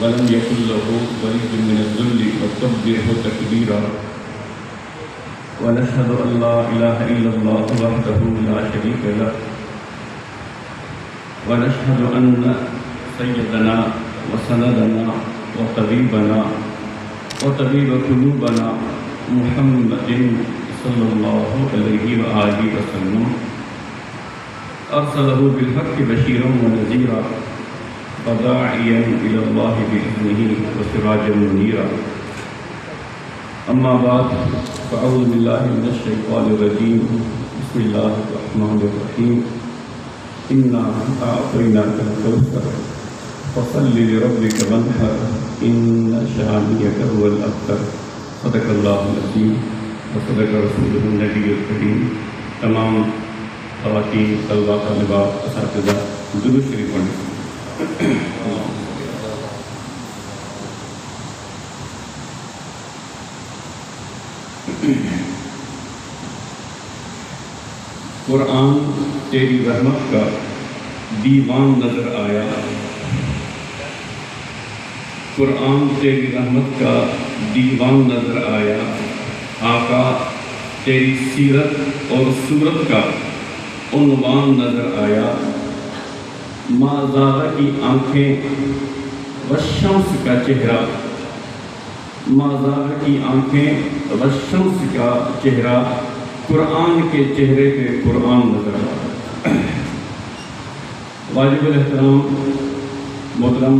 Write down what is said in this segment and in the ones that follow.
ولم يكن له ولي من الذل وكبره تكبيرا ونشهد أن لا إله إلا الله وحده لا شريك له ونشهد أن سيدنا وسندنا وطبيبنا وطبيب قلوبنا محمد صلى الله عليه وآله وسلم أرسله بالحق بشيرا ونذيرا وداعيا إلى الله بإذنه وسراجا منيرا. أما بعد فأعوذ بالله من الشيطان الرجيم. بسم الله الرحمن الرحيم. إنا أعطيناك الكوثر فصل لربك وانحر إن شانئك هو الأبتر. صدق الله العظيم وصدق رسوله النبي الكريم. تمام خواتین، طلباء، طالبات، اساتذہ درود شریف پڑھیں. قرآن تیری رحمت کا دیوان نظر آیا. قرآن تیری رحمت کا دیوان نظر آیا. آقا تیری سیرت اور صورت کا عنوان نظر آیا. ما زاغ کی آنکھیں والشمس کا چہرہ، ما زاغ کی آنکھیں والشمس کا چہرہ، قرآن کے چہرے پہ قرآن نظر آیا. واجب الاحترام محترم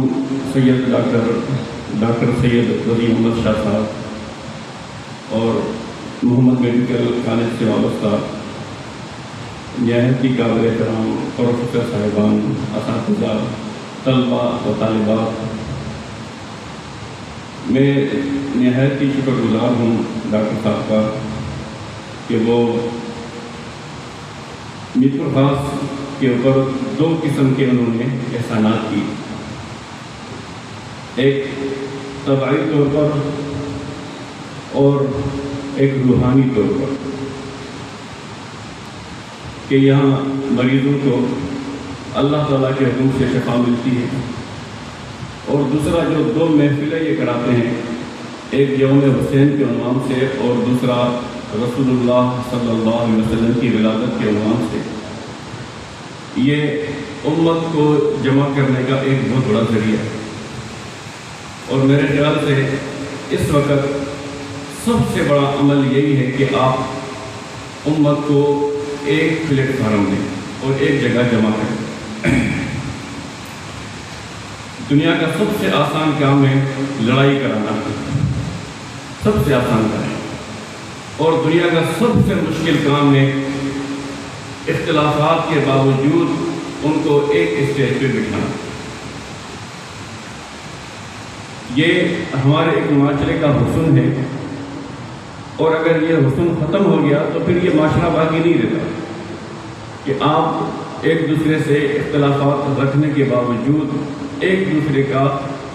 سید ڈاکٹر سید ولی محمد شاہ صاحب اور محمد میڈیکل کالج سے وابستہ نہایت ہی قابل احترام پروفیسر صاحبان، اساتذہ، طلباء و طالبات، میں نہایت ہی شکر گزار ہوں ڈاکٹر صاحب کا کہ وہ میر خاص کے اوپر دو قسم کے انہوں نے احسانات کی. ایک طبعی طور پر اور ایک روحانی طور پر، کہ یہاں مریضوں کو اللہ تعالیٰ کے حکم سے شفا ملتی ہے. اور دوسرا جو دو محفلیں یہ کراتے ہیں، ایک یوم حسین کے عنوان سے اور دوسرا رسول اللہ صلی اللہ علیہ وسلم کی ولادت کے عنوان سے، یہ امت کو جمع کرنے کا ایک بہت بڑا ذریعہ ہے. اور میرے خیال سے اس وقت سب سے بڑا عمل یہی ہے کہ آپ امت کو ایک پلیٹ فارم دیں اور ایک جگہ جمع کریں. دنیا کا سب سے آسان کام ہے لڑائی کرانا، سب سے آسان کام ہے. اور دنیا کا سب سے مشکل کام ہے اختلافات کے باوجود ان کو ایک اسٹیج پہ بٹھانا. یہ ہمارے ایک معاشرے کا حسن ہے، اور اگر یہ حسن ختم ہو گیا تو پھر یہ معاشرہ باقی نہیں رہتا کہ آپ ایک دوسرے سے اختلافات رکھنے کے باوجود ایک دوسرے کا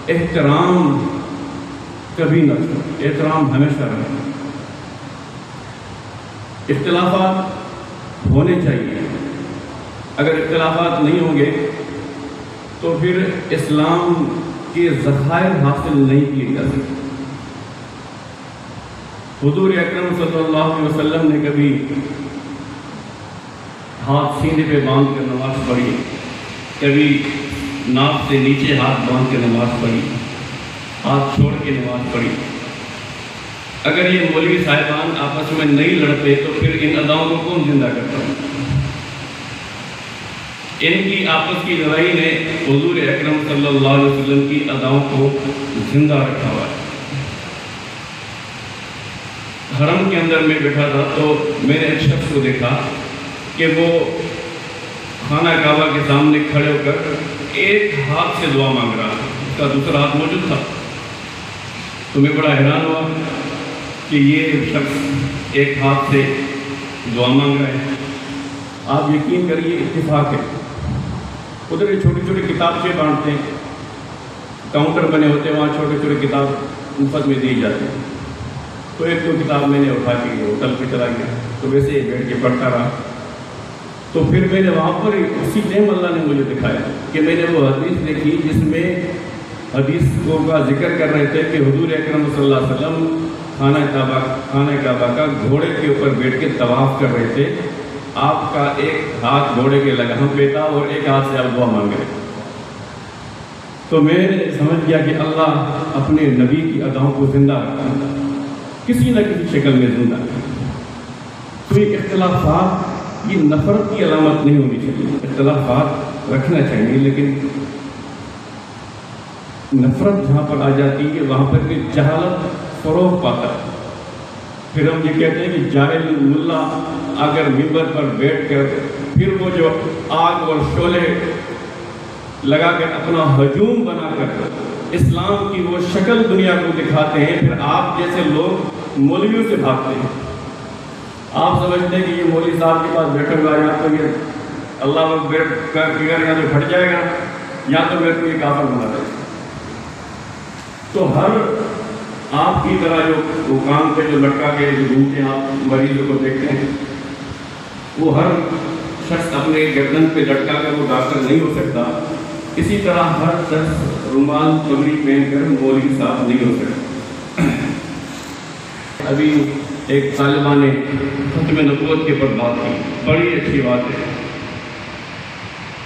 احترام کبھی نہ چھوڑیں. احترام ہمیشہ رہے. اختلافات ہونے چاہیے. اگر اختلافات نہیں ہوں گے تو پھر اسلام کے ذخائر حاصل نہیں کیے جا سکتے. حضور اکرم صلی اللہ علیہ وسلم نے کبھی ہاتھ سینے پہ باندھ کر نماز پڑھی، کبھی ناک سے نیچے ہاتھ باندھ کر نماز پڑھی، ہاتھ چھوڑ کے نماز پڑھی. اگر یہ مولوی صاحبان آپس میں نہیں لڑتے تو پھر ان اداؤں کو کون زندہ کرتا ہے؟ ان کی آپس کی لڑائی نے حضور اکرم صلی اللہ علیہ وسلم کی اداؤں کو زندہ رکھا ہوا ہے. حرم کے اندر میں بیٹھا تھا تو میں نے ایک شخص کو دیکھا کہ وہ خانہ کعبہ کے سامنے کھڑے ہو کر ایک ہاتھ سے دعا مانگ رہا تھا، اس کا دوسرا ہاتھ موجود تھا. تو میں بڑا حیران ہوا کہ یہ شخص ایک ہاتھ سے دعا مانگ رہا ہے. آپ یقین کریے اتفاق ہے. ادھر یہ چھوٹی چھوٹی کتابچے بانٹتے ہیں، کاؤنٹر بنے ہوتے ہیں، وہاں چھوٹے چھوٹے کتاب مفت میں دی جاتے ہیں. تو ایک دو کتاب میں نے اٹھا کے ہوٹل پہ چلا گیا، تو ویسے ہی بیٹھ کے پڑھتا رہا. تو پھر میں نے وہاں پر اسی ٹائم اللہ نے مجھے دکھایا کہ میں نے وہ حدیث دیکھی جس میں حدیث کا ذکر کر رہے تھے کہ حضور اکرم صلی اللہ علیہ وسلم خانہ کعبہ کا گھوڑے کے اوپر بیٹھ کے طواف کر رہے تھے. آپ کا ایک ہاتھ گھوڑے کے لگام پہ تھا اور ایک ہاتھ سے آپ دعا مانگ رہے. تو میں نے سمجھ گیا کہ اللہ اپنے نبی کی اداؤں کو زندہ رکھتا ہے، کسی نہ کسی شکل میں زندہ ہے. تو یہ اختلافات یہ نفرت کی علامت نہیں ہونی چاہیے. اختلافات رکھنا چاہیے، لیکن نفرت جہاں پر آ جاتی ہے وہاں پر بھی جہالت فروغ پاتا ہے. پھر ہم یہ کہتے ہیں کہ جاہل ملا اگر ممبر پر بیٹھ کر پھر وہ جو آگ اور شعلے لگا کر اپنا ہجوم بنا کر اسلام کی وہ شکل دنیا کو دکھاتے ہیں، پھر آپ جیسے لوگ مولویوں سے بھاگتے ہیں. آپ سمجھتے ہیں کہ یہ مولوی صاحب کے پاس بیٹھا ہوا یا تو یہ اللہ بیٹھ کر یا تو پھٹ جائے گا یا تو میرے کو یہ کافر بنا دے گا. تو ہر آپ کی طرح جو کام پہ جو لٹکا کے جو گھومتے ہیں آپ مریضوں کو دیکھتے ہیں، وہ ہر شخص اپنے گردن پہ لٹکا کر وہ ڈاکٹر نہیں ہو سکتا. اسی طرح ہر شخص رومال پگڑی پہن کر مولوی صاحب نہیں ہو سکتا. ابھی ایک طالبہ نے ختم نبوت کے اوپر بات کی، بڑی اچھی بات ہے.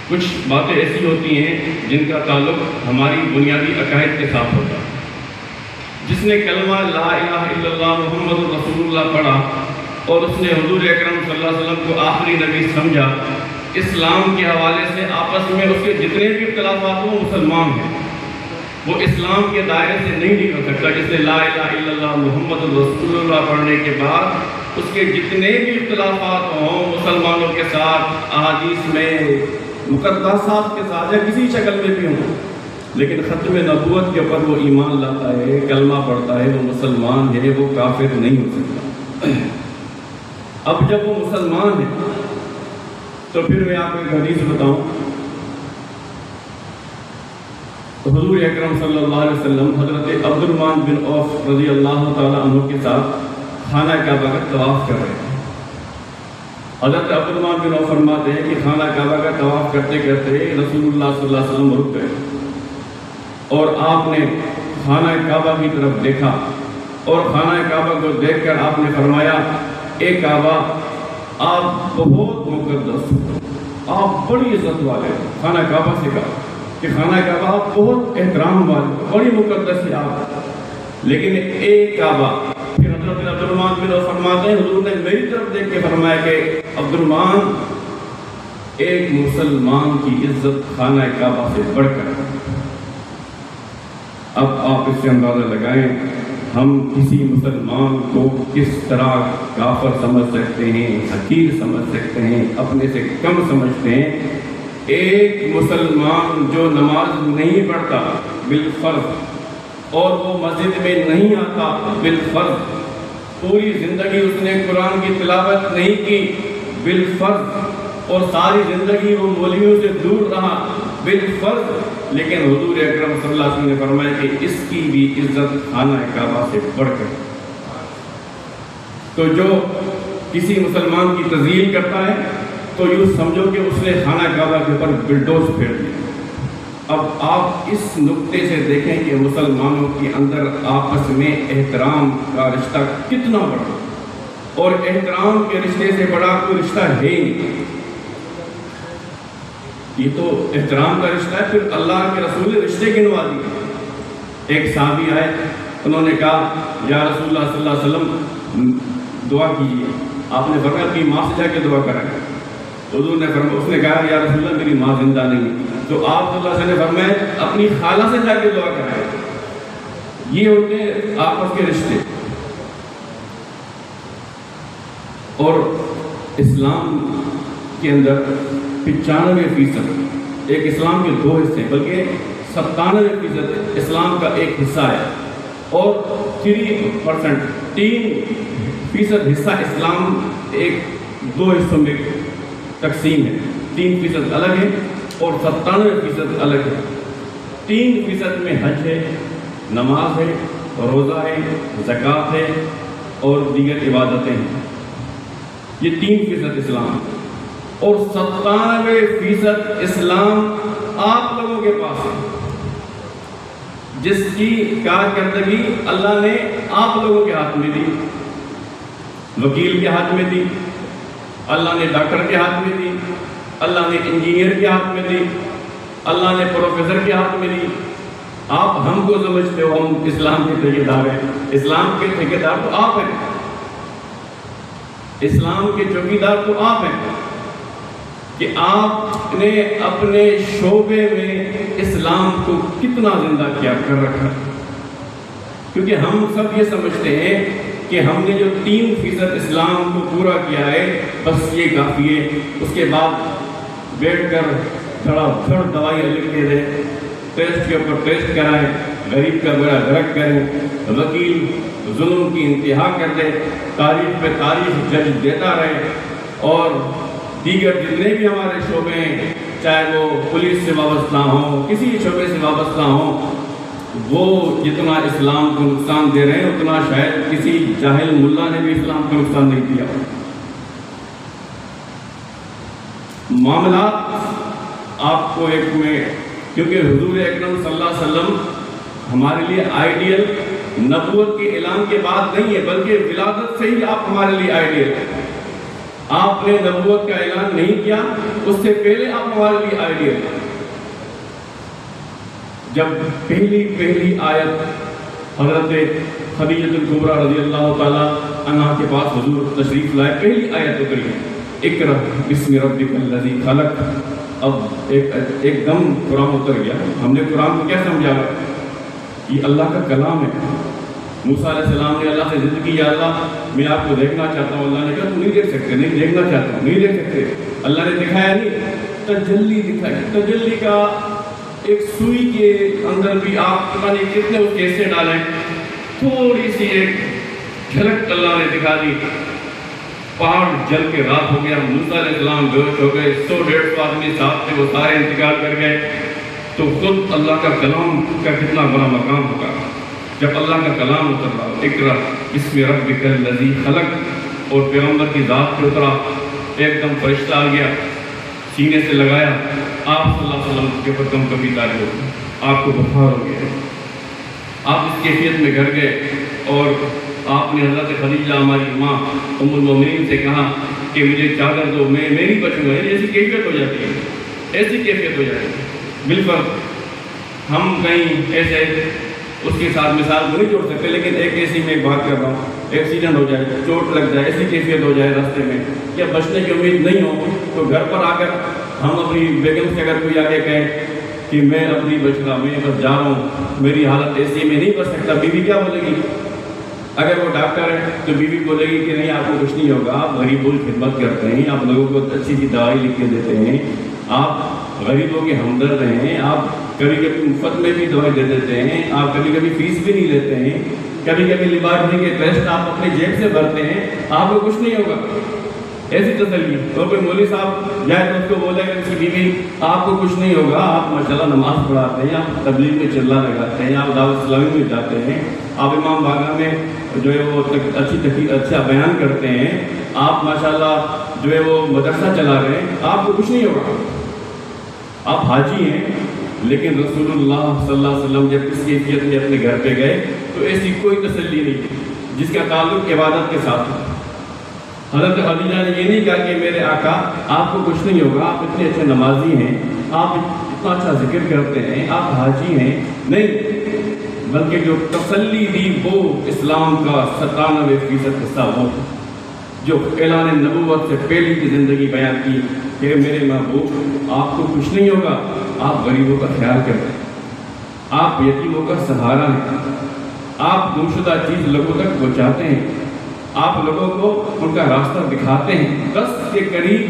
کچھ باتیں ایسی ہوتی ہیں جن کا تعلق ہماری بنیادی عقائد کے ساتھ ہوتا ہے. جس نے کلمہ لا الہ الا اللہ محمد رسول اللہ پڑھا اور اس نے حضور اکرم صلی اللہ علیہ وسلم کو آخری نبی سمجھا، اسلام کے حوالے سے آپس میں اس کے جتنے بھی اختلافات ہوں مسلمان ہیں، وہ اسلام کے دائرے سے نہیں نکل سکتا. جس نے لا الہ الا اللہ محمد رسول اللہ پڑھنے کے بعد اس کے جتنے بھی اختلافات ہوں مسلمانوں کے ساتھ، احادیث میں مقدسات کے ساتھ یا کسی شکل میں بھی ہوں، لیکن ختم نبوت کے اوپر وہ ایمان لاتا ہے، کلمہ پڑھتا ہے، وہ مسلمان ہے، وہ کافر نہیں ہو سکتا. اب جب وہ مسلمان ہے تو پھر میں آپ کو ایک حدیث بتاؤں. حضور اکرم صلی اللہ علیہ وسلم حضرت عبد الرحمن بن عوف رضی اللہ تعالیٰ عنہ کے ساتھ خانہ کعبہ کا طواف کر رہے ہیں. حضرت عبد الرحمن بن عوف فرماتے ہیں کہ خانہ کعبہ کا طواف کرتے کرتے رسول اللہ صلی اللہ علیہ وسلم رک گئے اور آپ نے خانہ کعبہ کی طرف دیکھا اور خانہ کعبہ کو دیکھ کر آپ نے فرمایا، اے کعبہ آپ بہت مقدس، آپ بڑی عزت والے. خانہ کعبہ سے کہا کہ خانہ کعبہ آپ بہت احترام والے، بڑی مقدس ہے آپ، لیکن اے کعبہ. پھر حضرت عبد الرحمن بن عوف فرماتے ہیں حضور نے میری طرف دیکھ کے فرمایا کہ عبد الرحمن، ایک مسلمان کی عزت خانہ کعبہ سے بڑھ کر. اب آپ اس سے اندازہ لگائیں ہم کسی مسلمان کو کس طرح کافر سمجھ سکتے ہیں، حقیر سمجھ سکتے ہیں، اپنے سے کم سمجھتے ہیں. ایک مسلمان جو نماز نہیں پڑھتا بالفرض اور وہ مسجد میں نہیں آتا بالفرض، پوری زندگی اس نے قرآن کی تلاوت نہیں کی بالفرض اور ساری زندگی وہ مولویوں سے دور رہا بالفرض، لیکن حضور اکرم صلی اللہ علیہ وسلم نے فرمایا کہ اس کی بھی عزت خانہ کعبہ سے بڑھ کر. تو جو کسی مسلمان کی تذلیل کرتا ہے تو یوں سمجھو کہ اس نے خانہ کعبہ کے اوپر بلڈوز پھیر دیا. اب آپ اس نقطے سے دیکھیں کہ مسلمانوں کے اندر آپس میں احترام کا رشتہ کتنا بڑا، اور احترام کے رشتے سے بڑا کوئی رشتہ ہے ہی نہیں. یہ تو احترام کا رشتہ ہے. پھر اللہ کے رسول نے رشتے گنوا دیے. ایک صحابی آئے، انہوں نے کہا یا رسول اللہ صلی اللہ علیہ وسلم دعا کیجیے. آپ نے فرمایا اپنی ماں سے جا کے دعا کریں. حضور نے فرمایا، اس نے کہا یا رسول اللہ میری ماں زندہ نہیں. تو آپ صلی اللہ علیہ وسلم نے فرمایا اپنی خالہ سے جا کے دعا کریں. یہ ہوتے ہیں آپس کے رشتے. اور اسلام کے اندر 95%، ایک اسلام کے 2 حصے بلکہ 97% اسلام کا ایک حصہ ہے، اور 3% حصہ اسلام ایک 2 حصوں میں تقسیم ہے. 3% الگ ہے اور 97% الگ ہے. 3% میں حج ہے، نماز ہے، روزہ ہے، زکوٰۃ ہے اور دیگر عبادتیں ہیں. یہ 3% اسلام ہے، اور 97% اسلام آپ لوگوں کے پاس ہے. جس کی کارکردگی اللہ نے آپ لوگوں کے ہاتھ میں دی، وکیل کے ہاتھ میں دی، اللہ نے ڈاکٹر کے ہاتھ میں دی، اللہ نے انجینئر کے ہاتھ میں دی، اللہ نے پروفیسر کے ہاتھ میں دی۔ آپ ہم کو سمجھتے ہو ہم اسلام کے ٹھیکیدار ہیں، اسلام کے ٹھیکیدار تو آپ ہیں، اسلام کے چوکیدار تو آپ ہیں کہ آپ نے اپنے شعبے میں اسلام کو کتنا زندہ کیا کر رکھا۔ کیونکہ ہم سب یہ سمجھتے ہیں کہ ہم نے جو 3% اسلام کو پورا کیا ہے بس یہ کافی ہے، اس کے بعد بیٹھ کر تھوڑا تھوڑ دوائیاں لکھ کے دیں، ٹیسٹ کے اوپر ٹیسٹ کرائیں، غریب کا برا غرق کریں، وکیل ظلم کی انتہا کر دے، تاریخ پہ تاریخ جج دیتا رہے، اور دیگر جتنے بھی ہمارے شعبے ہیں چاہے وہ پولیس سے وابستہ ہوں، کسی شعبے سے وابستہ ہوں، وہ جتنا اسلام کو نقصان دے رہے ہیں اتنا شاید کسی جاہل ملا نے بھی اسلام کو نقصان نہیں دیا۔ معاملات آپ کو ایک میں، کیونکہ حضور اکرم صلی اللہ علیہ وسلم ہمارے لیے آئیڈیل نبوت کے اعلان کے بعد نہیں ہے، بلکہ ولادت سے ہی آپ ہمارے لیے آئیڈیل ہیں۔ آپ نے نبوت کا اعلان نہیں کیا، اس سے پہلے آپ ہمارے لیے آئیڈیل ہیں۔ جب پہلی آیت حضرت خدیجہ الکبریٰ رضی اللہ تعالیٰ عنہا کے پاس حضور تشریف لائے، پہلی آیت اتری ہے، اقرأ بسم ربک الذی خلق۔ اب ایک دم قرآن اتر گیا۔ ہم نے قرآن کو کیا سمجھا؟ یہ اللہ کا کلام ہے۔ موسیٰ علیہ السلام نے اللہ سے ضد کی، یا اللہ میں آپ کو دیکھنا چاہتا ہوں۔ اللہ نے کہا تو نہیں دیکھ سکتے، نہیں دیکھنا چاہتا ہوں، نہیں دیکھ سکتے۔ اللہ نے دکھایا نہیں، تجلی دکھائی۔ تجلی کا ایک سوئی کے اندر بھی آپ پتہ نہیں کتنے اس کے حصے ڈالیں، تھوڑی سی ایک جھلک اللہ نے دکھا دی، پہاڑ جل کے راکھ ہو گیا، موسیٰ علیہ السلام بےہوش ہو گئے، 100-150 آدمی ساتھ تھے وہ سارے انتقال کر گئے۔ تو خود اللہ کا کلام کا کتنا بڑا مقام ہوگا جب اللہ کا کلام اتر رہا، اقرأ بسم ربک الذی خلق، اور پیغمبر کی ذات پہ اترا، ایک دم فرشتہ آ گیا، سینے سے لگایا، آپ صلی اللہ علیہ وسلم کے اوپر کم کبھی تاری ہو گئی، آپ کو بخار ہو گیا، آپ اس کیفیت میں گھر گئے، اور آپ نے حضرت خدیجہ ہماری ماں ام المومنین سے کہا کہ مجھے چادر دو، میں نہیں بچوں گا۔ ایسی کیفیت ہو جاتی ہے، ایسی کیفیت ہو جاتی ہے۔ بالکل ہم کہیں ایسے اس کے ساتھ مثال کو نہیں جوڑ سکتے، لیکن ایک ایسی میں ایک بات کر رہا ہوں، ایکسیڈنٹ ہو جائے، چوٹ لگ جائے، ایسی کیفیت ہو جائے راستے میں یا بچنے کی امید نہیں ہو، تو گھر پر آ کر ہم اپنی بیگم سے اگر کوئی آگے کہے کہ میں اب نہیں بچ رہا، میں بس جا رہا ہوں، میری حالت ایسی میں نہیں بچ سکتا، بیوی کیا بولے گی؟ اگر وہ ڈاکٹر ہے تو بیوی بولے گی کہ نہیں آپ کو کچھ نہیں ہوگا، آپ غریبوں کی خدمت کرتے ہیں، آپ لوگوں کو اچھی سی دوائی لکھ کے دیتے ہیں، آپ غریبوں کے ہمدرد ہیں، آپ کبھی کبھی مفت میں بھی دوائی دے دیتے ہیں، آپ کبھی کبھی فیس بھی نہیں لیتے ہیں، کبھی کبھی لیبارٹری کے ٹیسٹ آپ اپنے جیب سے بھرتے ہیں، آپ کو کچھ نہیں ہوگا۔ ایسی تسلی، اور کوئی مولوی صاحب جائے تو اس کو بولے کہ اس کی بیوی آپ کو کچھ نہیں ہوگا، آپ ماشاءاللہ نماز پڑھاتے ہیں، آپ تبلیغ میں چلا لگاتے ہیں، آپ دعوت اسلامی میں جاتے ہیں، آپ امام باغہ میں جو ہے وہ اچھا بیان کرتے ہیں، آپ ماشاءاللہ جو ہے وہ مدرسہ چلا رہے ہیں، آپ کو کچھ نہیں ہوگا، آپ حاجی ہیں۔ لیکن رسول اللہ صلی اللہ علیہ وسلم جب اس کیفیت میں اپنے گھر پہ گئے تو ایسی کوئی تسلی نہیں تھی جس کا تعلق عبادت کے ساتھ ہے۔ حضرت خدیجہ نے یہ نہیں کہا کہ میرے آقا آپ کو کچھ نہیں ہوگا، آپ اتنے اچھے نمازی ہیں، آپ اتنا اچھا ذکر کرتے ہیں، آپ حاجی ہیں، نہیں، بلکہ جو تسلی دی وہ اسلام کا 97% حصہ وہ جو اعلان نبوت سے پہلے کی زندگی بیان کی کہ میرے محبوب آپ کو کچھ نہیں ہوگا، آپ غریبوں کا خیال کرتے ہیں، آپ یتیموں کا سہارا ہیں، آپ گمشدہ چیز لوگوں تک پہنچاتے ہیں، آپ لوگوں کو ان کا راستہ دکھاتے ہیں۔ 10 کے قریب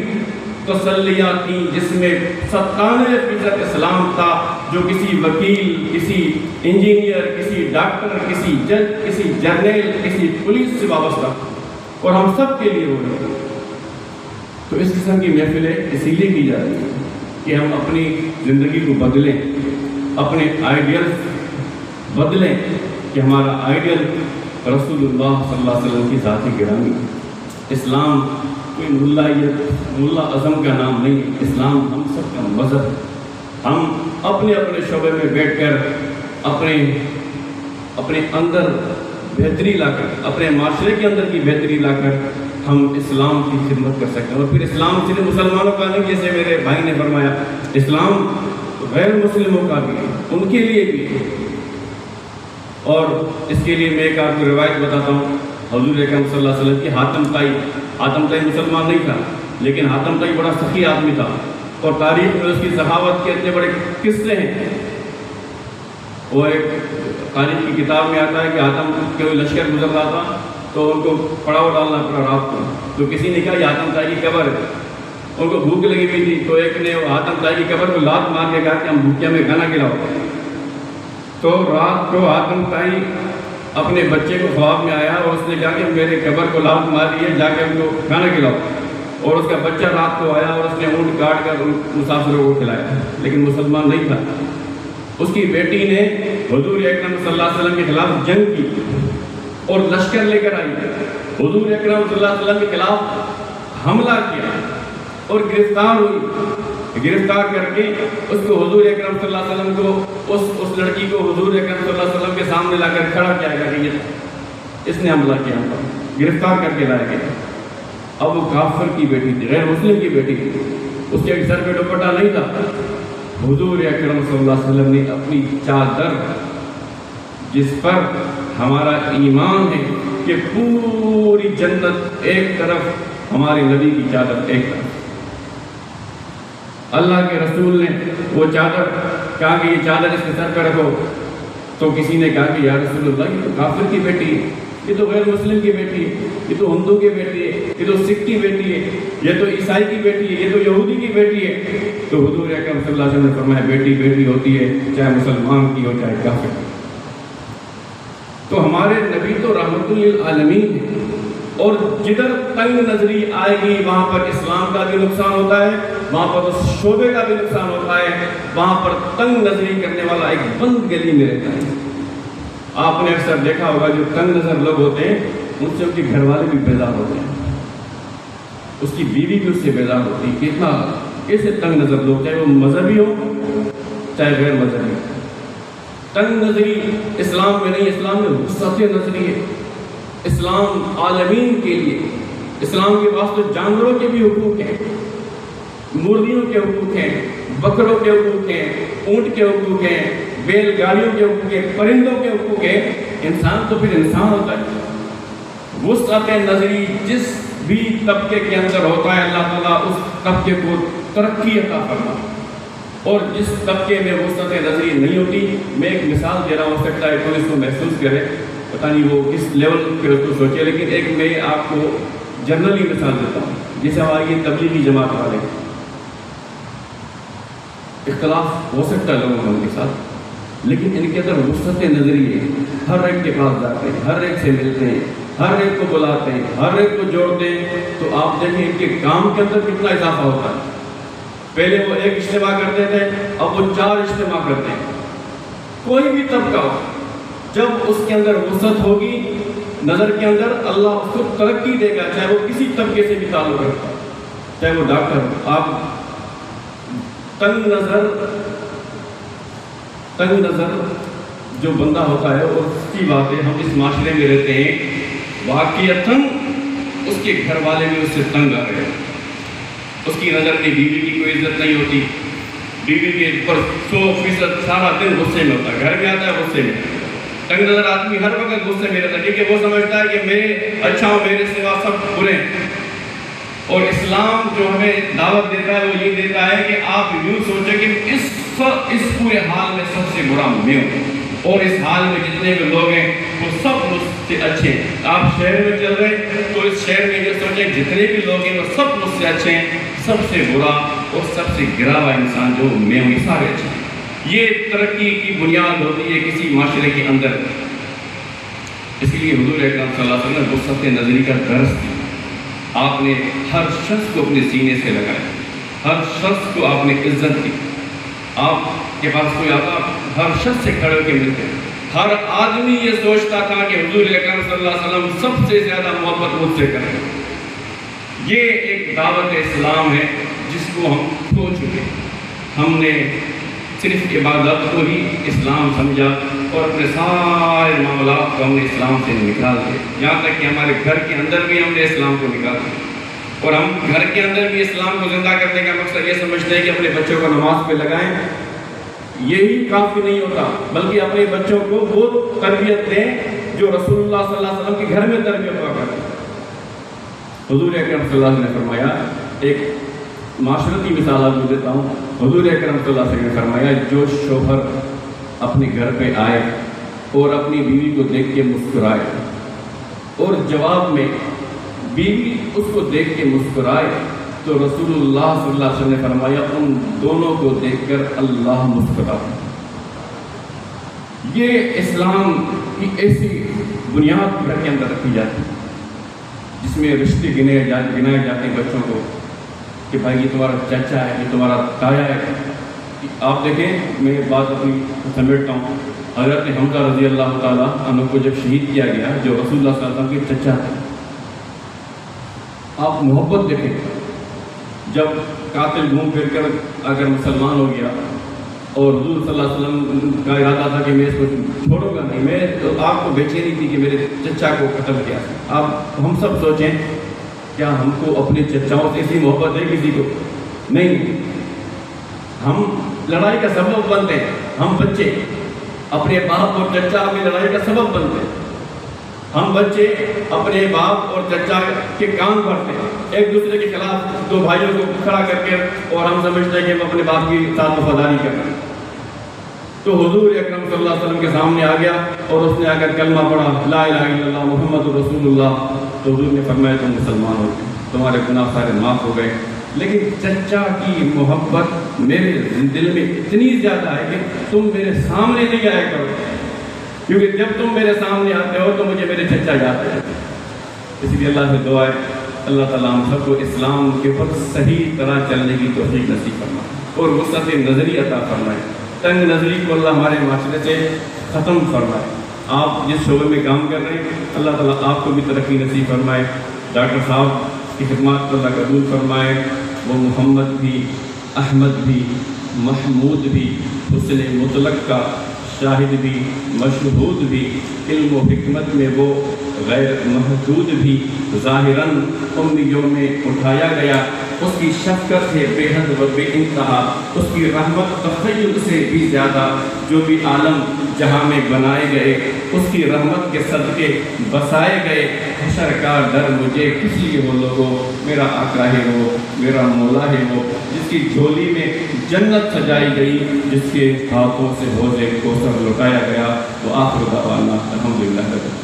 تسلیاں تھیں جس میں 97% اسلام تھا، جو کسی وکیل، کسی انجینئر، کسی ڈاکٹر، کسی جج، کسی جرنیل، کسی پولیس سے وابستہ، اور ہم سب کے لیے ہو رہے ہیں۔ تو اس قسم کی محفلیں اسی لیے کی جاتی ہیں کہ ہم اپنی زندگی کو بدلیں، اپنے آئیڈیل بدلیں، کہ ہمارا آئیڈیل رسول اللہ صلی اللہ علیہ وسلم کی ذات گرامی۔ اسلام کوئی ملا اعظم کا نام نہیں، اسلام ہم سب کا مذہب ہے۔ ہم اپنے اپنے شعبے میں بیٹھ کر اپنے اندر بہتری لا کر، اپنے معاشرے کے اندر کی بہتری لا کر ہم اسلام کی خدمت کر سکتے ہیں۔ اور پھر اسلام صرف مسلمانوں کا نہیں، جیسے میرے بھائی نے فرمایا، اسلام غیر مسلموں کا بھی ہے، ان کے لیے بھی ہے۔ اور اس کے لیے میں ایک آپ کو روایت بتاتا ہوں، حضور اکرم صلی اللہ علیہ وسلم کی حاتم طائی مسلمان نہیں تھا، لیکن حاتم طائی بڑا سخی آدمی تھا، اور تاریخ میں اس کی صحاوت کے اتنے بڑے قصے ہیں۔ وہ ایک تاریخ کی کتاب میں آتا ہے کہ حاتم کے لشکر گزر رہا تھا تو ان کو پڑاؤ ڈالنا پڑا رات کو، تو کسی نے کہا یہ حاتم طائی کی قبر ہے، ان کو بھوک لگی ہوئی تھی، تو ایک نے حاتم طائی کی قبر کو لات مار کے کہا کہ ہم بھوکیا میں کھانا کھلاؤ۔ تو رات کو حاتم طائی اپنے بچے کو خواب میں آیا اور اس نے کہا کہ میرے قبر کو لات ماری ہے، جا کے ان کو کھانا کھلاؤ۔ اور اس کا بچہ رات کو آیا اور اس نے اونٹ کاٹ کر ان مسافروں کو کھلایا، لیکن مسلمان نہیں تھا۔ اس کی بیٹی نے حضور اکرم صلی اللہ علیہ وسلم کے خلاف جنگ کی اور لشکر لے کر آئی، حضور اکرم صلی اللہ علیہ وسلم کے خلاف حملہ کیا اور گرفتار ہوئی۔ گرفتار کر کے اس کو حضور اکرم صلی اللہ علیہ وسلم کو اس لڑکی کو حضور اکرم صلی اللہ علیہ وسلم کے سامنے لا کر کھڑا کیا گیا کہ یہ اس نے حملہ کیا، گرفتار کر کے لایا گیا۔ اب وہ کافر کی بیٹی تھی، غیر مسلم کی بیٹی تھی، اس کے سر پہ دوپٹہ نہیں تھا۔ حضور اکرم صلی اللہ علیہ وسلم نے اپنی چادر، جس پر ہمارا ایمان ہے کہ پوری جنت ایک طرف، ہمارے نبی کی چادر ایک طرف، اللہ کے رسول نے وہ چادر کہا کہ یہ چادر اس کے سر پہ رکھو، تو کسی نے کہا کہ یا رسول اللہ یہ تو کافر کی بیٹی ہے، یہ تو غیر مسلم کی بیٹی ہے، یہ تو ہندو کی بیٹی ہے، یہ تو سکھ کی بیٹی ہے، یہ تو عیسائی کی بیٹی ہے، یہ تو یہودی کی بیٹی ہے۔ تو حضور اکرم صلی اللہ علیہ وسلم نے فرمایا بیٹی بیٹی ہوتی ہے، چاہے مسلمان کی ہو چاہے کافر کی۔ تو ہمارے نبی تو رحمت للعالمین ہے، اور جدھر تنگ نظری آئے گی وہاں پر اسلام کا بھی نقصان ہوتا ہے، وہاں پر اس شعبے کا بھی نقصان ہوتا ہے، وہاں پر تنگ نظری کرنے والا ایک بند گلی میں رہتا ہے۔ آپ نے اکثر دیکھا ہوگا جو تنگ نظر لوگ ہوتے ہیں ان سے ان کے گھر والے بھی بیزار ہوتے ہیں، اس کی بیوی بھی اس سے بیزار ہوتی ہے۔ کتنا کیسے تنگ نظر لوگ، چاہے وہ مذہبی ہو چاہے غیر مذہبی۔ تنگ نظری اسلام میں نہیں، اسلام میں وسعت نظری ہے۔ اسلام عالمین کے لیے، اسلام کے واسطے جانوروں کے بھی حقوق ہیں، مرغیوں کے حقوق ہیں، بکروں کے حقوق ہیں، اونٹ کے حقوق ہیں، بیل گاڑیوں کے حقوق ہیں، پرندوں کے حقوق ہیں۔ انسان تو پھر انسان ہوتا ہے۔ وسعت نظری جس بھی طبقے کے اندر ہوتا ہے، اللہ تعالیٰ اس طبقے کو ترقی عطا فرماتا ہے، اور جس طبقے میں وسعت نظری نہیں ہوتی، میں ایک مثال دے رہا ہوں، ہو سکتا ہے کوئی اس کو محسوس کرے، پتہ نہیں وہ کس لیول پہ اس کو سوچے، لیکن ایک میں آپ کو جنرلی مثال دیتا ہوں۔ جیسے ہماری یہ تبلیغی جماعت والے، اختلاف ہو سکتا ہے لوگوں کا ان کے ساتھ، لیکن ان کے اندر وسعت نظری ہے، ہر ایک کے پاس جاتے ہیں، ہر ایک سے ملتے ہیں، ہر ایک کو بلاتے ہیں، ہر ایک کو جوڑتے ہیں، تو آپ دیکھیں ان کے کام کے اندر کتنا اضافہ ہوتا ہے۔ پہلے وہ ایک اجتماع کرتے تھے، اب وہ 4 اجتماع کرتے ہیں۔ کوئی بھی طبقہ ہو، جب اس کے اندر وسعت ہوگی نظر کے اندر، اللہ اس کو ترقی دے گا، چاہے وہ کسی طبقے سے بھی تعلق رکھتا ہو، چاہے وہ ڈاکٹر ہو۔ آپ تنگ نظر جو بندہ ہوتا ہے، اور اس کی باتیں، ہم اس معاشرے میں رہتے ہیں، واقعتاً اس کے گھر والے بھی اس سے تنگ آ رہے ہیں۔ اس کی نظر میں بیوی کی کوئی عزت نہیں ہوتی، بیوی کے اوپر 100% سارا دن غصے میں ہوتا ہے، گھر میں آتا ہے غصے میں۔ تنگ نظر آدمی ہر وقت غصے میں رہتا ہے، کیونکہ وہ سمجھتا ہے کہ میں اچھا ہوں، میرے سوا سب برے ہیں۔ اور اسلام جو ہمیں دعوت دیتا ہے وہ یہ دیتا ہے کہ آپ یوں سوچیں کہ اس پورے حال میں سب سے برا میں ہوں، اور اس حال میں جتنے بھی لوگ ہیں وہ سب مجھ سے اچھے ہیں۔ آپ شہر میں چل رہے ہیں تو اس شہر میں یہ سوچیں جتنے بھی لوگ ہیں وہ سب مجھ سے اچھے ہیں، سب سے برا اور سب سے گرا ہوا انسان جو میں ہوں، یہ سارے اچھے ہیں۔ یہ ترقی کی بنیاد ہوتی ہے کسی معاشرے کے اندر۔ اس لیے حضور اکرم صلی اللہ علیہ وسلم نے وسعت نظری کا درس دیا۔ آپ نے ہر شخص کو اپنے سینے سے لگایا، ہر شخص کو آپ نے عزت دی۔ آپ کے پاس کوئی آتا، ہر شخص سے کھڑے ہو کے ملتے، ہر آدمی یہ سوچتا تھا کہ حضور اکرم صلی اللہ علیہ وسلم سب سے زیادہ محبت مجھ سے کریں۔ یہ ایک دعوت اسلام ہے جس کو ہم کھو چکے۔ ہم نے صرف عبادت کو ہی اسلام سمجھا اور اپنے سارے معاملات کو ہم نے اسلام سے نکال دیا، یہاں تک کہ ہمارے گھر کے اندر بھی ہم نے اسلام کو نکال دیا۔ اور ہم گھر کے اندر بھی اسلام کو زندہ کرنے کا مقصد یہ سمجھتے ہیں کہ اپنے بچوں کو نماز پہ لگائیں، یہی کافی نہیں ہوتا، بلکہ اپنے بچوں کو وہ تربیت دیں جو رسول اللہ صلی اللہ علیہ وسلم کے گھر میں تربیت ہوا کرتی۔ حضور اکرم صلی اللہ علیہ وسلم نے فرمایا، ایک معاشرتی مثال آپ کو دیتا ہوں، حضور اکرم صلی اللہ علیہ وسلم نے فرمایا جو شوہر اپنے گھر پہ آئے اور اپنی بیوی کو دیکھ کے مسکرائے اور جواب میں بیوی اس کو دیکھ کے مسکرائے تو رسول اللہ صلی اللہ علیہ وسلم نے فرمایا ان دونوں کو دیکھ کر اللہ مسکرا۔ یہ اسلام کی ایسی بنیاد گھر کے اندر رکھی جاتی ہے جس میں رشتے گنائے جاتے ہیں بچوں کو کہ بھائی یہ تمہارا چچا ہے، یہ تمہارا تایا ہے۔ آپ دیکھیں، میں یہ بات اپنی سمیٹتا ہوں، حضرت حمزہ رضی اللہ تعالیٰ عنہ کو جب شہید کیا گیا، جو رسول اللہ صلی اللہ علیہ وسلم کے چچا تھے، آپ محبت دیکھیں، جب قاتل گھوم پھر کر اگر مسلمان ہو گیا اور حضور صلی اللہ علیہ وسلم کا ارادہ تھا کہ میں اس کو چھوڑوں گا نہیں، میں تو آپ کو بے چینی تھی کہ میرے چچا کو قتل کیا۔ آپ ہم سب سوچیں کیا ہم کو اپنے چچاؤں سے ایسی محبت ہے کسی کو؟ نہیں، ہم لڑائی کا سبب بنتے ہیں، ہم بچے اپنے باپ اور چچا میں لڑائی کا سبب بنتے ہیں، ہم بچے اپنے باپ اور چچا کے کان بھرتے ہیں، ایک دوسرے کے خلاف دو بھائیوں کو کھڑا کر کے، اور ہم سمجھتے ہیں کہ ہم اپنے باپ کی ساتھ وفاداری کر رہے ہیں۔ تو حضور اکرم صلی اللہ علیہ وسلم کے سامنے آ گیا اور اس نے آ کر کلمہ پڑھا، لا الہ الا اللہ محمد رسول اللہ، تو حضور نے فرمایا تم مسلمان ہو گئے، تمہارے گناہ سارے معاف ہو گئے۔ لیکن چچا کی محبت میرے دل میں اتنی زیادہ ہے کہ تم میرے سامنے نہیں آیا کرو، کیونکہ جب تم میرے سامنے آتے ہو تو مجھے میرے چچا یاد ہے۔ اس لیے اللہ سے دعا ہے اللہ تعالیٰ ہم سب کو اسلام کے اوپر صحیح طرح چلنے کی توفیق نصیب فرمائے اور وسعت نظری عطا فرمائے، تنگ نظری کو اللہ ہمارے معاشرے سے ختم فرمائے۔ آپ جس شعبے میں کام کر رہے ہیں اللہ تعالیٰ آپ کو بھی ترقی نصیب فرمائے، ڈاکٹر صاحب کی خدمات کو اللہ قبول فرمائے، وہ محمد بھی، احمد بھی، محمود بھی، حسن مطلق کا شاہد بھی، مشہود بھی، علم و حکمت میں وہ غیر محدود بھی، ظاہراً امیوں میں اٹھایا گیا، اس کی شفقت ہے بے حد و بے انتہا، اس کی رحمت تخیل سے بھی زیادہ، جو بھی عالم جہاں میں بنائے گئے اس کی رحمت کے صدقے بسائے گئے، حشر کا ڈر مجھے کس لیے ہو لوگوں، میرا آقا ہے وہ، میرا مولا ہے وہ، جس کی جھولی میں جنت سجائی گئی، جس کے ہاتھوں سے حوض کوثر لٹایا گیا۔ تو آخر دعوانا الحمدللہ۔